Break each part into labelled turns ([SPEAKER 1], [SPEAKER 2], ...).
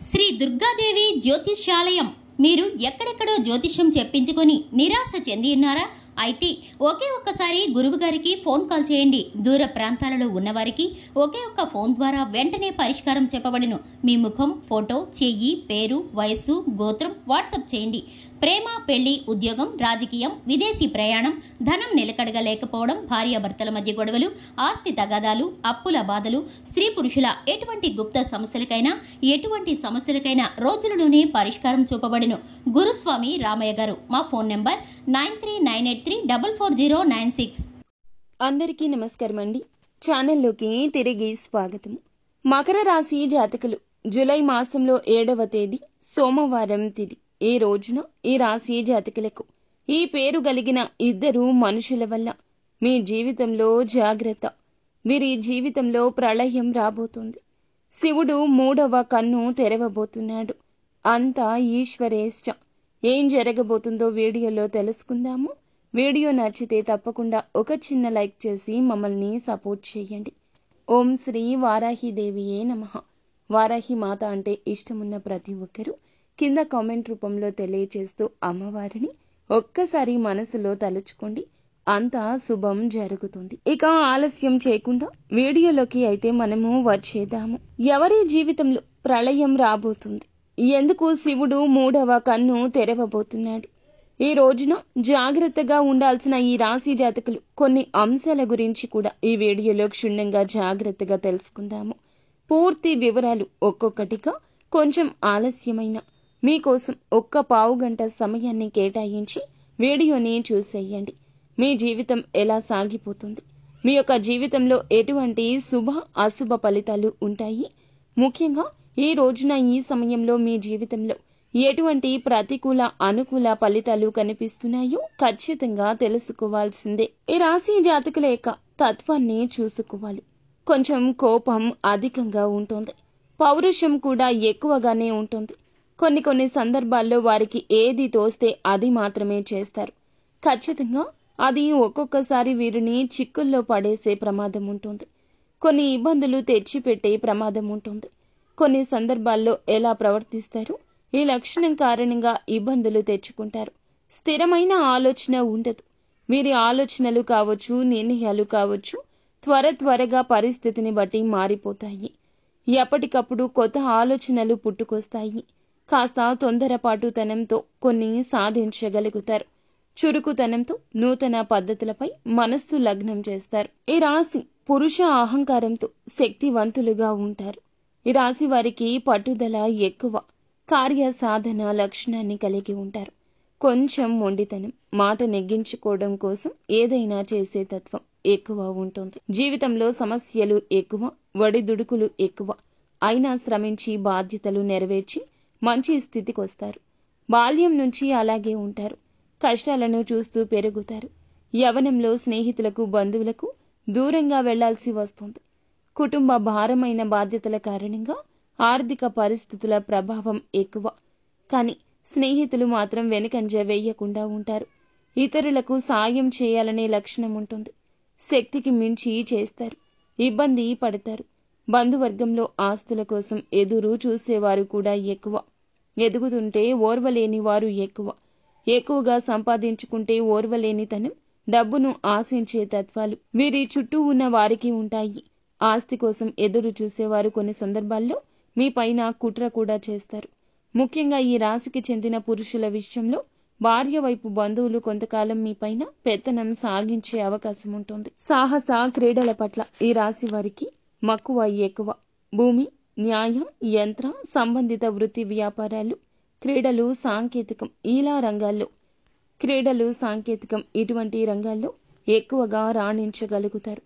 [SPEAKER 1] శ్రీ దుర్గాదేవి జ్యోతిష్యాలయం. మీరు ఎక్కడెక్కడో జ్యోతిష్యం చెప్పించుకొని నిరాశ చెంది ఉన్నారా? అయితే ఒకే ఒక్కసారి గురువు గారికి ఫోన్ కాల్ చేయండి. దూర ప్రాంతాలలో ఉన్నవారికి ఒకే ఒక్క ఫోన్ ద్వారా వెంటనే పరిష్కారం చెప్పబడును. మీ ముఖం, ఫోటో, చెయ్యి, పేరు, వయస్సు, గోత్రం వాట్సాప్ చేయండి. ప్రేమ, పెళ్లి, ఉద్యోగం, రాజకీయం, విదేశీ ప్రయాణం, ధనం నిలకడగా లేకపోవడం, భార్యాభర్తల మధ్య గొడవలు, ఆస్తి తగాదాలు, అప్పుల బాధలు, స్త్రీ పురుషుల ఎటువంటి గుప్త సమస్యలకైనా రోజులలోనే పరిష్కారం చూపబడును. గురుస్వామి రామయ్య గారు. మా ఫోన్ నెంబర్ 9398344096.
[SPEAKER 2] అందరికీ నమస్కారం అండి. ఛానల్లోకి తిరిగి స్వాగతం. మకర రాశి జాతకులు జూలై మాసంలో 7వ తేదీ సోమవారం తిథి. ఈ రోజున ఈ రాశి జాతకులకు ఈ పేరు కలిగిన ఇద్దరు మనుషుల వల్ల మీ జీవితంలో జాగ్రత్త. వీరి జీవితంలో ప్రళయం రాబోతుంది. శివుడు 3వ కన్ను తెరవబోతున్నాడు. అంతా ఈశ్వరేచ్ఛ. ఏం జరగబోతుందో వీడియోలో తెలుసుకుందాము. వీడియో నచ్చితే తప్పకుండా ఒక చిన్న లైక్ చేసి మమ్మల్ని సపోర్ట్ చేయండి. ఓం శ్రీ వారాహిదేవియే నమః. వారాహి మాత అంటే ఇష్టమున్న ప్రతి ఒక్కరూ కింద కామెంట్ రూపంలో తెలియచేస్తూ అమ్మవారిని ఒక్కసారి మనసులో తలుచుకోండి. అంతా శుభం జరుగుతుంది. ఇక ఆలస్యం చేయకుండా వీడియోలోకి అయితే మనము వచ్చేద్దాము. ఎవరి జీవితంలో ప్రళయం రాబోతుంది? ఎందుకు శివుడు 3వ కన్ను తెరవబోతున్నాడు? ఈ రోజున జాగ్రత్తగా ఉండాల్సిన ఈ రాశి జాతకులు కొన్ని అంశాల గురించి కూడా ఈ వీడియోలో క్షుణ్ణంగా జాగ్రత్తగా తెలుసుకుందాము. పూర్తి వివరాలు ఒక్కొక్కటిగా కొంచెం ఆలస్యమైన మీకోసం ఒక్క పావుగంట సమయాన్ని కేటాయించి వీడియోని చూసేయండి. మీ జీవితం ఎలా సాగిపోతుంది? మీ యొక్క జీవితంలో ఎటువంటి శుభ అశుభ ఫలితాలు ఉంటాయి? ముఖ్యంగా ఈ రోజున ఈ సమయంలో మీ జీవితంలో ఎటువంటి ప్రతికూల అనుకూల ఫలితాలు కనిపిస్తున్నాయో ఖచ్చితంగా తెలుసుకోవాల్సిందే. ఈ రాశి జాతకుల యొక్క తత్వాన్ని చూసుకోవాలి. కొంచెం కోపం అధికంగా ఉంటుంది. పౌరుషం కూడా ఎక్కువగానే ఉంటుంది. కొన్ని సందర్భాల్లో వారికి ఏది తోస్తే అది మాత్రమే చేస్తారు. ఖచ్చితంగా అది ఒక్కొక్కసారి వీరిని చిక్కుల్లో పడేసే ప్రమాదం ఉంటుంది. కొన్ని ఇబ్బందులు తెచ్చిపెట్టే ప్రమాదం ఉంటుంది. కొన్ని సందర్భాల్లో ఎలా ప్రవర్తిస్తారు? ఈ లక్షణం కారణంగా ఇబ్బందులు తెచ్చుకుంటారు. స్థిరమైన ఆలోచన ఉండదు. వీరి ఆలోచనలు కావచ్చు, నిర్ణయాలు కావచ్చు, త్వరగా పరిస్థితిని బట్టి మారిపోతాయి. ఎప్పటికప్పుడు కొత్త ఆలోచనలు పుట్టుకొస్తాయి. కాస్త తొందరపాటుతనంతో కొన్ని సాధించగలుగుతారు. చురుకుతనంతో నూతన పద్ధతులపై మనస్సు లగ్నం చేస్తారు. ఈ రాశి పురుష అహంకారంతో శక్తివంతులుగా ఉంటారు. ఈ రాశి వారికి పట్టుదల ఎక్కువ. కార్య సాధన లక్షణాన్ని కలిగి ఉంటారు. కొంచెం మొండితనం, మాట నెగ్గించుకోవడం కోసం ఏదైనా చేసే తత్వం ఎక్కువ ఉంటుంది. జీవితంలో సమస్యలు ఎక్కువ, ఒడిదుడుకులు ఎక్కువ. అయినా శ్రమించి బాధ్యతలు నెరవేర్చి మంచి స్థితికి వస్తారు. బాల్యం నుంచి అలాగే ఉంటారు. కష్టాలను చూస్తూ పెరుగుతారు. యవ్వనంలో స్నేహితులకు, బంధువులకు దూరంగా వెళ్లాల్సి వస్తుంది. కుటుంబ భారమైన బాధ్యతల కారణంగా ఆర్థిక పరిస్థితుల ప్రభావం ఎక్కువ. కానీ స్నేహితులు మాత్రం వెనుకంజ వేయకుండా ఉంటారు. ఇతరులకు సాయం చేయాలనే లక్షణం ఉంటుంది. శక్తికి మించి చేస్తారు. ఇబ్బంది పడతారు. బంధువర్గంలో ఆస్తుల కోసం ఎదురు చూసేవారు కూడా ఎక్కువ. ఎదుగుతుంటే ఓర్వలేని వారు ఎక్కువగా సంపాదించుకుంటే ఓర్వలేనితనం, డబ్బును ఆశించే తత్వాలు వీరి చుట్టూ ఉన్న వారికి ఉంటాయి. ఆస్తి కోసం ఎదురు చూసేవారు కొన్ని సందర్భాల్లో మీ పైన కుట్ర కూడా చేస్తారు. ముఖ్యంగా ఈ రాశికి చెందిన పురుషుల విషయంలో భార్య వైపు బంధువులు కొంతకాలం మీ పైన పెత్తనం సాగించే అవకాశం ఉంటుంది. సాహస క్రీడల పట్ల ఈ రాశి వారికి మక్కువ ఎక్కువ. భూమి, న్యాయం, యంత్ర సంబంధిత వృత్తి వ్యాపారాలు, క్రీడలు, సాంకేతికం ఇటువంటి రంగాల్లో ఎక్కువగా రాణించగలుగుతారు.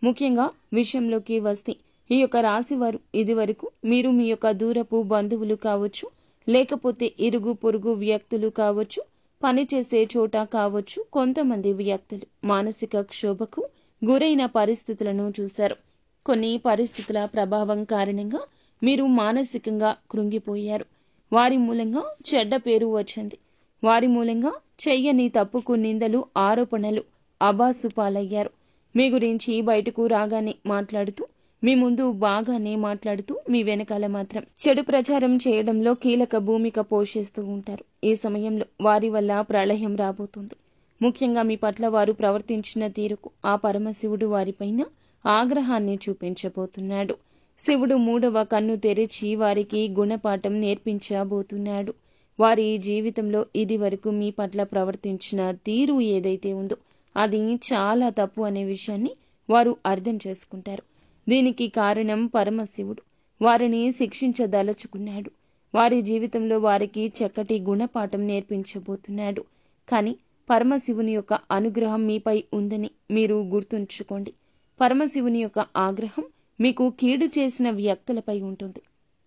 [SPEAKER 2] ముఖ్యంగా విషయంలోకి వస్తే ఈ యొక్క రాశి వారు ఇదివరకు మీరు మీ యొక్క దూరపు బంధువులు కావచ్చు, లేకపోతే ఇరుగు పొరుగు వ్యక్తులు కావచ్చు, పనిచేసే చోట కావచ్చు, కొంతమంది వ్యక్తులు మానసిక క్షోభకు గురైన పరిస్థితులను చూశారు. కొన్ని పరిస్థితుల ప్రభావం కారణంగా మీరు మానసికంగా కృంగిపోయారు. వారి మూలంగా చెడ్డ పేరు వచ్చింది. వారి మూలంగా చెయ్యని తప్పుకు నిందలు, ఆరోపణలు, అబాసు పాలయ్యారు. మీ గురించి బయటకు రాగానే మాట్లాడుతూ మీ ముందు బాగానే మాట్లాడుతూ మీ వెనకాల మాత్రం చెడు ప్రచారం చేయడంలో కీలక భూమిక పోషిస్తూ ఉంటారు. ఈ సమయంలో వారి వల్ల ప్రళయం రాబోతుంది. ముఖ్యంగా మీ పట్ల వారు ప్రవర్తించిన తీరుకు ఆ పరమశివుడు వారిపైన ఆగ్రహాన్ని చూపించబోతున్నాడు. శివుడు 3వ కన్ను తెరిచి వారికి గుణపాఠం నేర్పించబోతున్నాడు. వారి జీవితంలో ఇది వరకు మీ పట్ల ప్రవర్తించిన తీరు ఏదైతే ఉందో అది చాలా తప్పు అనే విషయాన్ని వారు అర్థం చేసుకుంటారు. దీనికి కారణం పరమశివుడు వారిని శిక్షించదలుచుకున్నాడు. వారి జీవితంలో వారికి చక్కటి గుణపాఠం నేర్పించబోతున్నాడు. కానీ పరమశివుని యొక్క అనుగ్రహం మీపై ఉందని మీరు గుర్తుంచుకోండి. పరమశివుని యొక్క ఆగ్రహం మీకు కీడు చేసిన వ్యక్తులపై ఉంటుంది.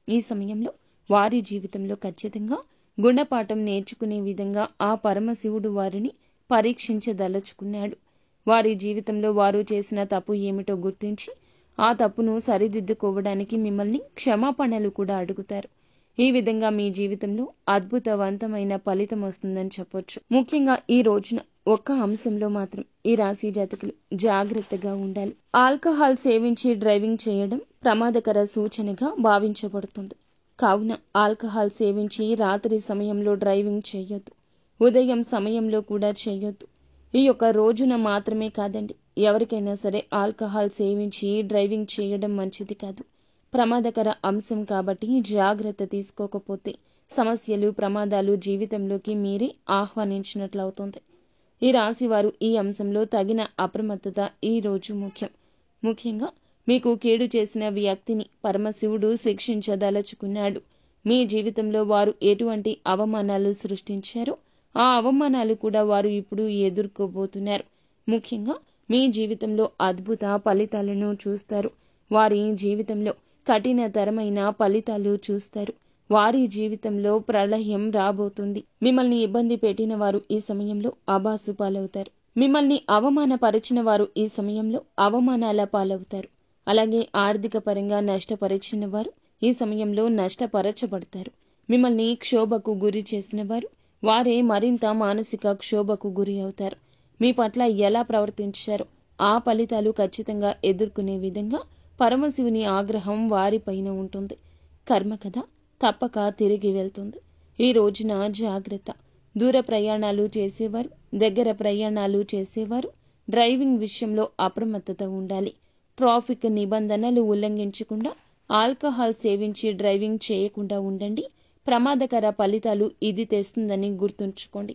[SPEAKER 2] ఈ సమయంలో వారి జీవితంలో ఖచ్చితంగా గుణపాఠం నేర్చుకునే విధంగా ఆ పరమశివుడు వారిని పరీక్షించదలుచుకున్నాడు. వారి జీవితంలో వారు చేసిన తప్పు ఏమిటో గుర్తించి ఆ తప్పును సరిదిద్దుకోవడానికి మిమ్మల్ని క్షమాపణలు కూడా అడుగుతారు. ఈ విధంగా మీ జీవితంలో అద్భుతవంతమైన ఫలితం వస్తుందని చెప్పొచ్చు. ముఖ్యంగా ఈ రోజున ఒక్క అంశంలో మాత్రం ఈ రాశి జాతకులు జాగ్రత్తగా ఉండాలి. ఆల్కహాల్ సేవించి డ్రైవింగ్ చేయడం ప్రమాదకర సూచనగా భావించబడుతుంది. కావున ఆల్కహాల్ సేవించి రాత్రి సమయంలో డ్రైవింగ్ చేయొద్దు. ఉదయం సమయంలో కూడా చేయొద్దు. ఈ యొక్క రోజున మాత్రమే కాదండి, ఎవరికైనా సరే ఆల్కహాల్ సేవించి డ్రైవింగ్ చేయడం మంచిది కాదు. ప్రమాదకర అంశం కాబట్టి జాగ్రత్త తీసుకోకపోతే సమస్యలు, ప్రమాదాలు జీవితంలోకి మీరే ఆహ్వానించినట్లవుతుంది. ఈ రాశి వారు ఈ అంశంలో తగిన అప్రమత్తత ఈ రోజు ముఖ్యం. ముఖ్యంగా మీకు కీడు చేసిన వ్యక్తిని పరమశివుడు శిక్షించదలుచుకున్నాడు. మీ జీవితంలో వారు ఎటువంటి అవమానాలు సృష్టించారో ఆ అవమానాలు కూడా వారు ఇప్పుడు ఎదుర్కోబోతున్నారు. ముఖ్యంగా మీ జీవితంలో అద్భుత ఫలితాలను చూస్తారు. వారి జీవితంలో కఠినతరమైన ఫలితాలు చూస్తారు. వారి జీవితంలో ప్రళయం రాబోతుంది. మిమ్మల్ని ఇబ్బంది పెట్టిన వారు ఈ సమయంలో అబాసు పాలవుతారు. మిమ్మల్ని అవమానపరిచిన వారు ఈ సమయంలో అవమానాల పాలవుతారు. అలాగే ఆర్థిక పరంగా నష్టపరిచిన వారు ఈ సమయంలో నష్టపరచబడతారు. మిమ్మల్ని క్షోభకు గురి చేసిన వారు వారే మరింత మానసిక క్షోభకు గురి అవుతారు. మీ పట్ల ఎలా ప్రవర్తించారో ఆ ఫలితాలు ఖచ్చితంగా ఎదుర్కొనే విధంగా పరమశివుని ఆగ్రహం వారిపైన ఉంటుంది. కర్మ కదా తప్పక తిరిగి వెళ్తుంది. ఈ రోజున జాగ్రత్త. దూర ప్రయాణాలు చేసేవారు, దగ్గర ప్రయాణాలు చేసేవారు డ్రైవింగ్ విషయంలో అప్రమత్తత ఉండాలి. ట్రాఫిక్ నిబంధనలు ఉల్లంఘించకుండా, ఆల్కహాల్ సేవించి డ్రైవింగ్ చేయకుండా ఉండండి. ప్రమాదకర ఫలితాలు ఇది తెస్తుందని గుర్తుంచుకోండి.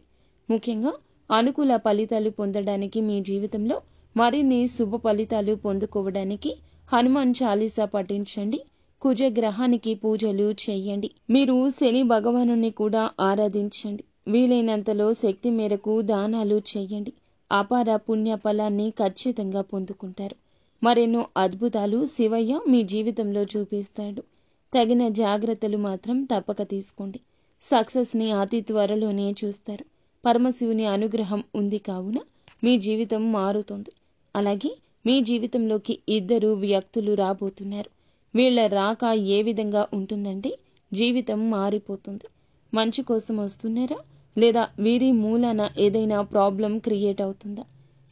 [SPEAKER 2] ముఖ్యంగా అనుకూల ఫలితాలు పొందడానికి మీ జీవితంలో మరిన్ని శుభ ఫలితాలు పొందుకోవడానికి హనుమాన్ చాలీసా పఠించండి. కుజగ్రహానికి పూజలు చేయండి. మీరు శని భగవానుని కూడా ఆరాధించండి. వీలైనంతలో శక్తి మేరకు దానాలు చేయండి. అపార పుణ్య ఫలాన్ని ఖచ్చితంగా పొందుకుంటారు. మరెన్నో అద్భుతాలు శివయ్య మీ జీవితంలో చూపిస్తాడు. తగిన జాగ్రత్తలు మాత్రం తప్పక తీసుకోండి. సక్సెస్ని అతి త్వరలోనే చూస్తారు. పరమశివుని అనుగ్రహం ఉంది కావున మీ జీవితం మారుతుంది. అలాగే మీ జీవితంలోకి 2 వ్యక్తులు రాబోతున్నారు. వీళ్ళ రాక ఏ విధంగా ఉంటుందంటే జీవితం మారిపోతుంది. మంచి కోసం వస్తున్నారా లేదా వీరి మూలాన ఏదైనా ప్రాబ్లం క్రియేట్ అవుతుందా?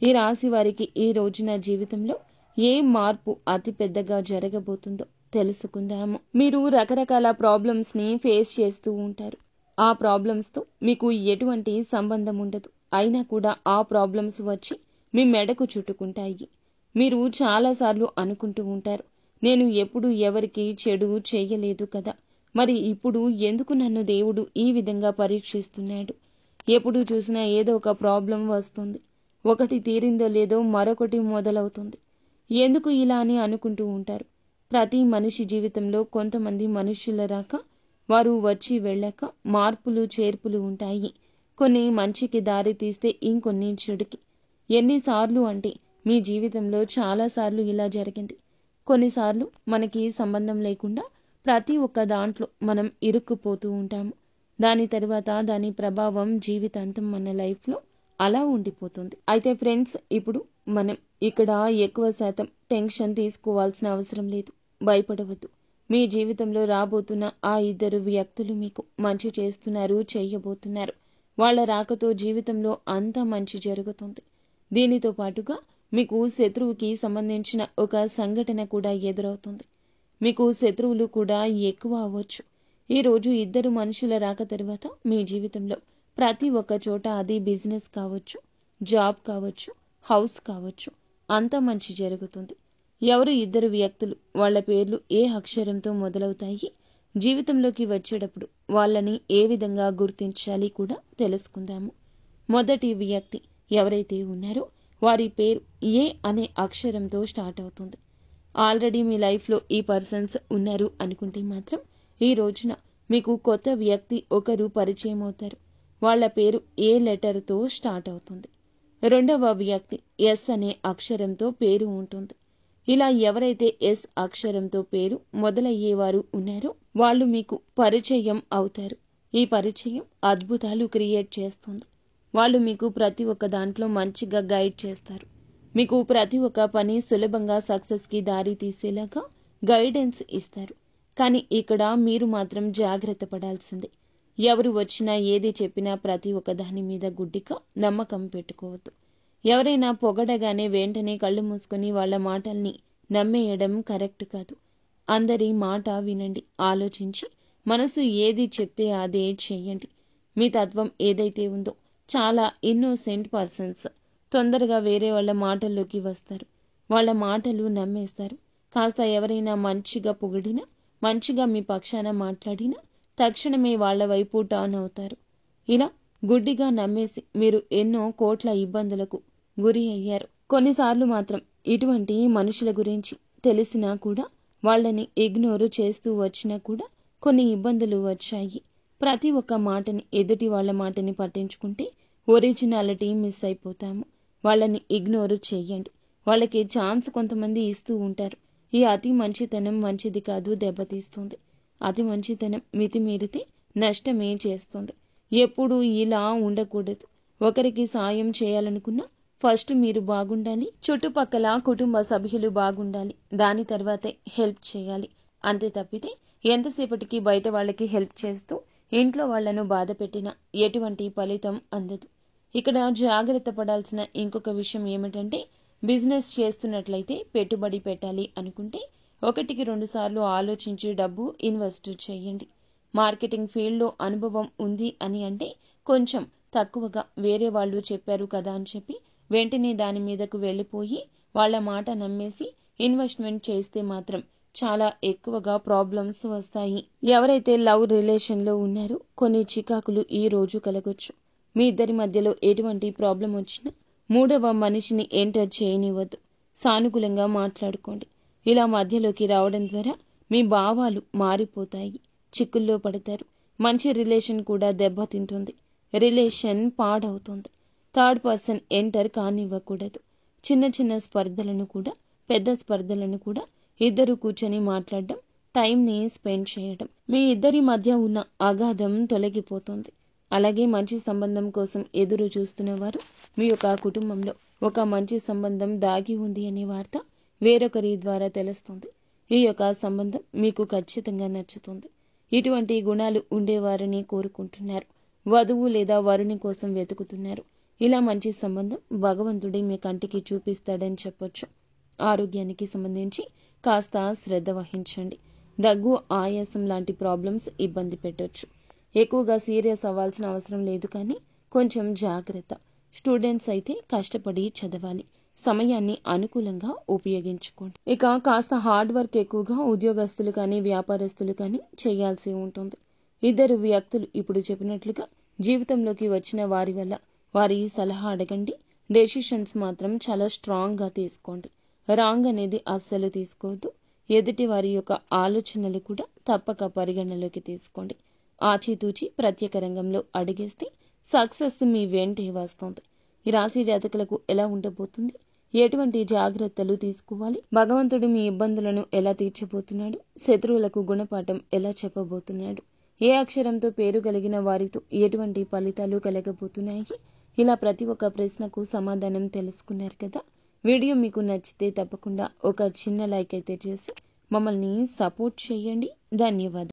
[SPEAKER 2] ఈ రాశి వారికి ఈ రోజున జీవితంలో ఏ మార్పు అతి పెద్దగా జరగబోతుందో తెలుసుకుందాము. మీరు రకరకాల ప్రాబ్లమ్స్ని ఫేస్ చేస్తూ ఉంటారు. ఆ ప్రాబ్లమ్స్తో మీకు ఎటువంటి సంబంధం ఉండదు. అయినా కూడా ఆ ప్రాబ్లమ్స్ వచ్చి మీ మెడకు చుట్టుకుంటాయి. మీరు చాలాసార్లు అనుకుంటూ ఉంటారు, నేను ఎప్పుడు ఎవరికి చెడు చేయలేదు కదా, మరి ఇప్పుడు ఎందుకు నన్ను దేవుడు ఈ విధంగా పరీక్షిస్తున్నాడు? ఎప్పుడు చూసినా ఏదో ఒక ప్రాబ్లం వస్తుంది. ఒకటి తీరిందో లేదో మరొకటి మొదలవుతుంది. ఎందుకు ఇలా అని అనుకుంటూ ఉంటారు. ప్రతి మనిషి జీవితంలో కొంతమంది మనుషుల రాక, వారు వచ్చి వెళ్ళాక మార్పులు చేర్పులు ఉంటాయి. కొన్ని మంచికి దారి తీస్తే ఇంకొన్ని చెడుకి. ఎన్నిసార్లు అంటే మీ జీవితంలో చాలాసార్లు ఇలా జరిగింది. కొన్నిసార్లు మనకి సంబంధం లేకుండా ప్రతి ఒక్క దాంట్లో మనం ఇరుక్కుపోతూ ఉంటాము. దాని తర్వాత దాని ప్రభావం జీవితాంతం మన లైఫ్లో అలా ఉండిపోతుంది. అయితే ఫ్రెండ్స్, ఇప్పుడు మనం ఇక్కడ ఎక్కువ శాతం టెన్షన్ తీసుకోవాల్సిన అవసరం లేదు. భయపడవద్దు. మీ జీవితంలో రాబోతున్న ఆ 2 వ్యక్తులు మీకు మంచి చేస్తున్నారు, చేయబోతున్నారు. వాళ్ళ రాకతో జీవితంలో అంతా మంచి జరుగుతుంది. దీనితో పాటుగా మీకు శత్రువుకి సంబంధించిన ఒక సంఘటన కూడా ఎదురవుతుంది. మీకు శత్రువులు కూడా ఎక్కువ అవ్వచ్చు. ఈరోజు ఇద్దరు మనుషుల రాక తర్వాత మీ జీవితంలో ప్రతి ఒక్క చోట, అది బిజినెస్ కావచ్చు, జాబ్ కావచ్చు, హౌస్ కావచ్చు, అంతా మంచి జరుగుతుంది. ఎవరు ఇద్దరు వ్యక్తులు, వాళ్ళ పేర్లు ఏ అక్షరంతో మొదలవుతాయి, జీవితంలోకి వచ్చేటప్పుడు వాళ్ళని ఏ విధంగా గుర్తించాలి కూడా తెలుసుకుందాము. మొదటి వ్యక్తి ఎవరైతే ఉన్నారో వారి పేరు ఏ అనే అక్షరంతో స్టార్ట్ అవుతుంది. ఆల్రెడీ మీ లైఫ్లో ఈ పర్సన్స్ ఉన్నారు అనుకుంటే మాత్రం ఈ రోజున మీకు కొత్త వ్యక్తి ఒకరు పరిచయం అవుతారు. వాళ్ళ పేరు ఏ లెటర్తో స్టార్ట్ అవుతుంది. రెండవ వ్యక్తి ఎస్ అనే అక్షరంతో పేరు ఉంటుంది. ఇలా ఎవరైతే ఎస్ అక్షరంతో పేరు మొదలయ్యేవారు ఉన్నారో వాళ్ళు మీకు పరిచయం అవుతారు. ఈ పరిచయం అద్భుతాలు క్రియేట్ చేస్తుంది. వాళ్ళు మీకు ప్రతి ఒక్క దాంట్లో మంచిగా గైడ్ చేస్తారు. మీకు ప్రతి ఒక్క పని సులభంగా సక్సెస్కి దారి తీసేలాగా గైడెన్స్ ఇస్తారు. కానీ ఇక్కడ మీరు మాత్రం జాగ్రత్త పడాల్సిందే. ఎవరు వచ్చినా ఏది చెప్పినా ప్రతి ఒక్క దాని మీద గుడ్డిగా నమ్మకం పెట్టుకోవద్దు. ఎవరైనా పొగడగానే వెంటనే కళ్ళు మూసుకొని వాళ్ళ మాటల్ని నమ్మేయడం కరెక్ట్ కాదు. అందరి మాట వినండి, ఆలోచించి మనసు ఏది చెప్తే అదే చెయ్యండి. మీ తత్వం ఏదైతే ఉందో చాలా ఇన్నోసెంట్ పర్సన్స్ తొందరగా వేరే వాళ్ళ మాటల్లోకి వస్తారు. వాళ్ళ మాటలు నమ్మేస్తారు. కాస్త ఎవరైనా మంచిగా పొగిడినా, మంచిగా మీ పక్షాన మాట్లాడినా తక్షణమే వాళ్ళ వైపు టర్న్ అవుతారు. ఇలా గుడ్డిగా నమ్మేసి మీరు ఎన్నో కోట్ల ఇబ్బందులకు గురి అయ్యారు. కొన్నిసార్లు మాత్రం ఇటువంటి మనుషుల గురించి తెలిసినా కూడా వాళ్ళని ఇగ్నోర్ చేస్తూ వచ్చినా కూడా కొన్ని ఇబ్బందులు వచ్చాయి. ప్రతి ఒక్క మాటని, ఎదుటి వాళ్ళ మాటని పట్టించుకుంటే ఒరిజినాలిటీ మిస్ అయిపోతాము. వాళ్ళని ఇగ్నోర్ చెయ్యండి. వాళ్ళకి ఛాన్స్ కొంతమంది ఇస్తూ ఉంటారు. ఈ అతి మంచితనం మంచిది కాదు, దెబ్బతీస్తుంది. అతి మంచితనం మితిమీరితే నష్టమే చేస్తుంది. ఎప్పుడూ ఇలా ఉండకూడదు. ఒకరికి సాయం చేయాలనుకున్నా ఫస్ట్ మీరు బాగుండాలి, చుట్టుపక్కల కుటుంబ సభ్యులు బాగుండాలి, దాని తర్వాతే హెల్ప్ చేయాలి. అంతే తప్పితే ఎంతసేపటికి బయట వాళ్ళకి హెల్ప్ చేస్తూ ఇంట్లో వాళ్లను బాధ పెట్టినా ఎటువంటి ఫలితం అందదు. ఇక్కడ జాగ్రత్త పడాల్సిన ఇంకొక విషయం ఏమిటంటే, బిజినెస్ చేస్తున్నట్లయితే పెట్టుబడి పెట్టాలి అనుకుంటే 1-2 సార్లు ఆలోచించి డబ్బు ఇన్వెస్ట్ చేయండి. మార్కెటింగ్ ఫీల్డ్లో అనుభవం ఉంది అని అంటే కొంచెం తక్కువగా వేరే వాళ్ళు చెప్పారు కదా అని చెప్పి వెంటనే దాని మీదకు వెళ్ళిపోయి వాళ్ళ మాట నమ్మేసి ఇన్వెస్ట్మెంట్ చేస్తే మాత్రం చాలా ఎక్కువగా ప్రాబ్లమ్స్ వస్తాయి. ఎవరైతే లవ్ రిలేషన్లో ఉన్నారో కొన్ని చికాకులు ఈ రోజు కలగొచ్చు. మీ ఇద్దరి మధ్యలో ఎటువంటి ప్రాబ్లం వచ్చినా మూడవ మనిషిని ఎంటర్ చేయనివ్వద్దు. సానుకూలంగా మాట్లాడుకోండి. ఇలా మధ్యలోకి రావడం ద్వారా మీ భావాలు మారిపోతాయి. చిక్కుల్లో పడతారు. మంచి రిలేషన్ కూడా దెబ్బతింటుంది. రిలేషన్ పాడవుతుంది. థర్డ్ పర్సన్ ఎంటర్ కానివ్వకూడదు. చిన్న చిన్న స్పర్ధలను కూడా, పెద్ద స్పర్ధలను కూడా ఇద్దరు కూర్చొని మాట్లాడడం, టైంని స్పెండ్ చేయడం, మీ ఇద్దరి మధ్య ఉన్న అగాధం తొలగిపోతుంది. అలాగే మంచి సంబంధం కోసం ఎదురు చూస్తున్న వారు మీ యొక్క కుటుంబంలో ఒక మంచి సంబంధం దాగి ఉంది అనే వార్త వేరొకరి ద్వారా తెలుస్తుంది. ఈ యొక్క సంబంధం మీకు ఖచ్చితంగా నచ్చుతుంది. ఇటువంటి గుణాలు ఉండేవారిని కోరుకుంటున్నారు. వధువు లేదా వరుని కోసం వెతుకుతున్నారు. ఇలా మంచి సంబంధం భగవంతుడే మీ కంటికి చూపిస్తాడని చెప్పొచ్చు. ఆరోగ్యానికి సంబంధించి కాస్త శ్రద్ధ వహించండి. దగ్గు, ఆయాసం లాంటి ప్రాబ్లమ్స్ ఇబ్బంది పెట్టొచ్చు. ఎక్కువగా సీరియస్ అవ్వాల్సిన అవసరం లేదు, కానీ కొంచెం జాగ్రత్త. స్టూడెంట్స్ అయితే కష్టపడి చదవాలి. సమయాన్ని అనుకూలంగా ఉపయోగించుకోండి. ఇక కాస్త హార్డ్ వర్క్ ఎక్కువగా ఉద్యోగస్తులు కానీ, వ్యాపారస్తులు కానీ చేయాల్సి ఉంటుంది. ఇద్దరు వ్యక్తులు ఇప్పుడు చెప్పినట్లుగా జీవితంలోకి వచ్చిన వారి వల్ల వారి సలహా అడగండి. డెసిషన్స్ మాత్రం చాలా స్ట్రాంగ్గా తీసుకోండి. రాంగ్ అనేది అస్సలు తీసుకోవద్దు. ఎదుటి వారి యొక్క ఆలోచనలు కూడా తప్పక పరిగణలోకి తీసుకోండి. ఆచితూచి ప్రత్యేక రంగంలో అడిగేస్తే సక్సెస్ మీ వెంటే వస్తుంది. ఈ రాశి జాతకులకు ఎలా ఉండబోతుంది, ఎటువంటి జాగ్రత్తలు తీసుకోవాలి, భగవంతుడు మీ ఇబ్బందులను ఎలా తీర్చబోతున్నాడు, శత్రువులకు గుణపాఠం ఎలా చెప్పబోతున్నాడు, ఏ అక్షరంతో పేరు కలిగిన వారితో ఎటువంటి ఫలితాలు కలగబోతున్నాయి, ఇలా ప్రతి ఒక్క ప్రశ్నకు సమాధానం తెలుసుకున్నారు కదా. వీడియో మీకు నచ్చితే తప్పకుండా ఒక చిన్న లైక్ అయితే చేసి మమ్మల్ని సపోర్ట్ చేయండి. ధన్యవాదాలు.